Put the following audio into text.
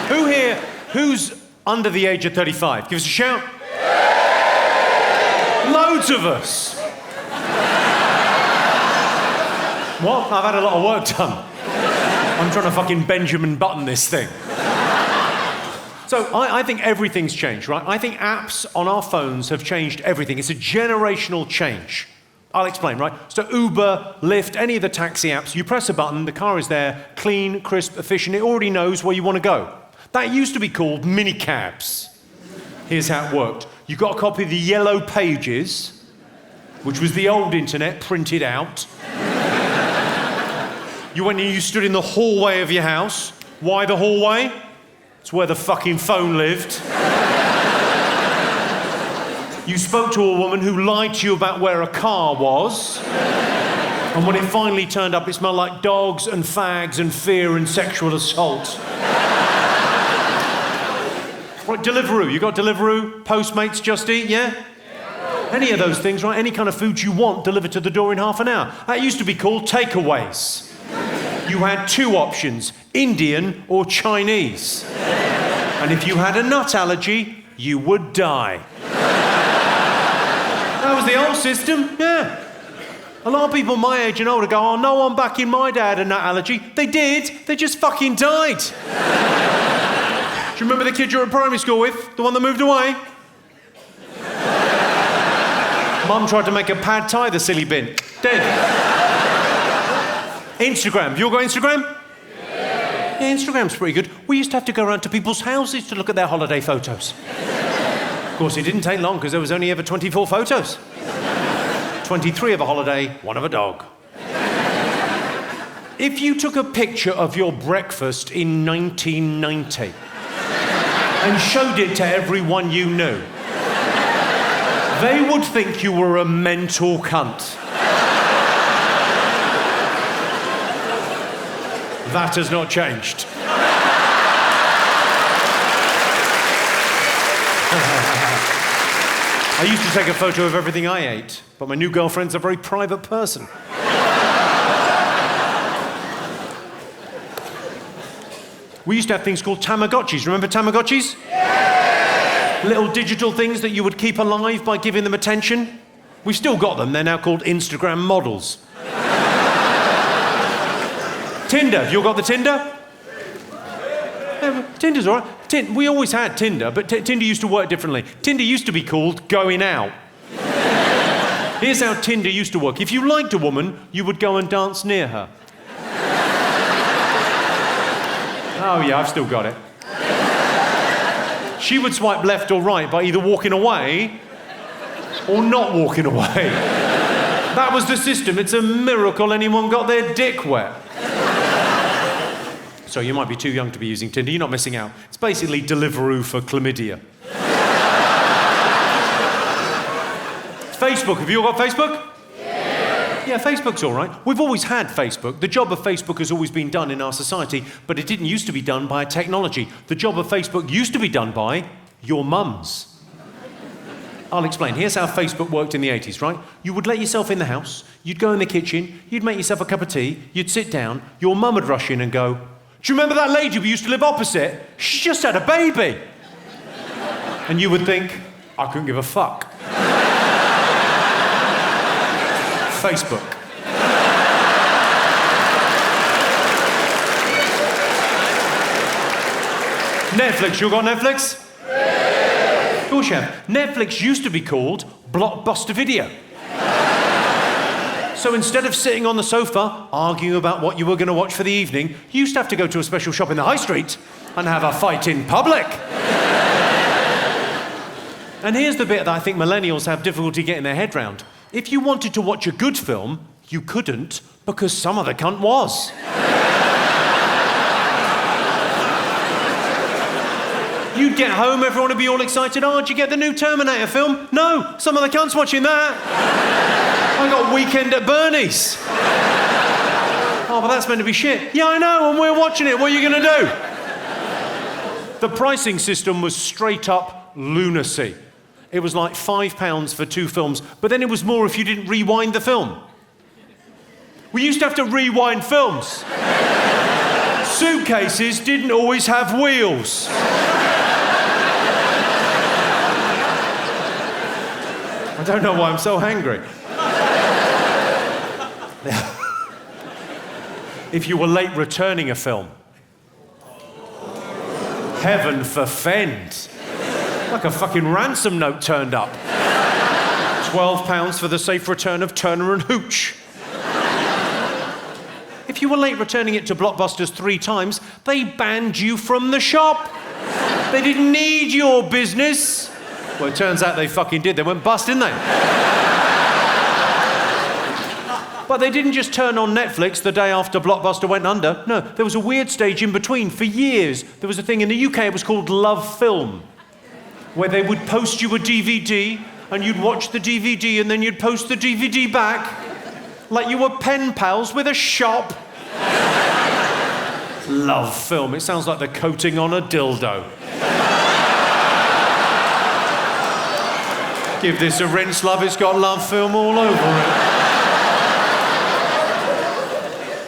Who here, who's under the age of 35? Give us a shout. Loads of us. What? I've had a lot of work done. I'm trying to fucking Benjamin Button this thing. So I think everything's changed, right? I think apps on our phones have changed everything. It's a generational change. I'll explain, right? So Uber, Lyft, any of the taxi apps, you press a button, the car is there, clean, crisp, efficient, it already knows where you want to go. That used to be called minicabs. Here's how it worked. You got a copy of the Yellow Pages, which was the old internet printed out. You went and you stood in the hallway of your house. Why the hallway? It's where the fucking phone lived. You spoke to a woman who lied to you about where a car was. And when it finally turned up, it smelled like dogs and fags and fear and sexual assault. Right, Deliveroo. You got Deliveroo? Postmates, Just Eat, yeah? Any of those things, right? Any kind of food you want delivered to the door in half an hour. That used to be called takeaways. You had two options, Indian or Chinese. And if you had a nut allergy, you would die. That was the old system, yeah. A lot of people my age and older go, oh, no one back in my day had a nut allergy. They did, they just fucking died. Do you remember the kid you were at primary school with? The one that moved away? Mum tried to make a pad thai, the silly bin. Dead. Instagram. Have you all got Instagram? Yeah, Instagram's pretty good. We used to have to go around to people's houses to look at their holiday photos. Of course, it didn't take long because there was only ever 24 photos. 23 of a holiday, one of a dog. If you took a picture of your breakfast in 1990 and showed it to everyone you knew, they would think you were a mental cunt. That has not changed. I used to take a photo of everything I ate, but my new girlfriend's a very private person. We used to have things called Tamagotchis. Remember Tamagotchis? Yeah! Little digital things that you would keep alive by giving them attention. We've still got them. They're now called Instagram models. Tinder. Have you all got the Tinder? Yeah, Tinder's all right. We always had Tinder, but Tinder used to work differently. Tinder used to be called going out. Here's how Tinder used to work. If you liked a woman, you would go and dance near her. Oh yeah, I've still got it. She would swipe left or right by either walking away or not walking away. That was the system. It's a miracle anyone got their dick wet. So you might be too young to be using Tinder. You're not missing out. It's basically Deliveroo for chlamydia. Facebook. Have you all got Facebook? Yeah, Facebook's all right. We've always had Facebook. The job of Facebook has always been done in our society, but it didn't used to be done by a technology. The job of Facebook used to be done by your mums. I'll explain. Here's how Facebook worked in the 80s, right? You would let yourself in the house, you'd go in the kitchen, you'd make yourself a cup of tea, you'd sit down, your mum would rush in and go, do you remember that lady we used to live opposite? She just had a baby. And you would think, I couldn't give a fuck. Facebook. Netflix, you got Netflix? Yeah. Of course you have. Netflix used to be called Blockbuster Video. So instead of sitting on the sofa arguing about what you were going to watch for the evening, you used to have to go to a special shop in the high street and have a fight in public. And here's the bit that I think millennials have difficulty getting their head round. If you wanted to watch a good film, you couldn't because some other cunt was. You'd get home, everyone would be all excited. Oh, did you get the new Terminator film? No, some other cunt's watching that. I got Weekend at Bernie's. Oh, but that's meant to be shit. Yeah, I know, and we're watching it. What are you going to do? The pricing system was straight up lunacy. It was like £5 for 2 films, but then it was more if you didn't rewind the film. We used to have to rewind films. Suitcases didn't always have wheels. I don't know why I'm so angry. If you were late returning a film, heaven forfend. Like a fucking ransom note turned up. £12 for the safe return of Turner and Hooch. If you were late returning it to Blockbusters 3 times, they banned you from the shop. They didn't need your business. Well, it turns out they fucking did. They went bust, didn't they? But they didn't just turn on Netflix the day after Blockbuster went under. No, there was a weird stage in between for years. There was a thing in the UK, it was called Love Film, where they would post you a DVD and you'd watch the DVD and then you'd post the DVD back like you were pen pals with a shop. Love Film. It sounds like the coating on a dildo. Give this a rinse, love. It's got Love Film all over it.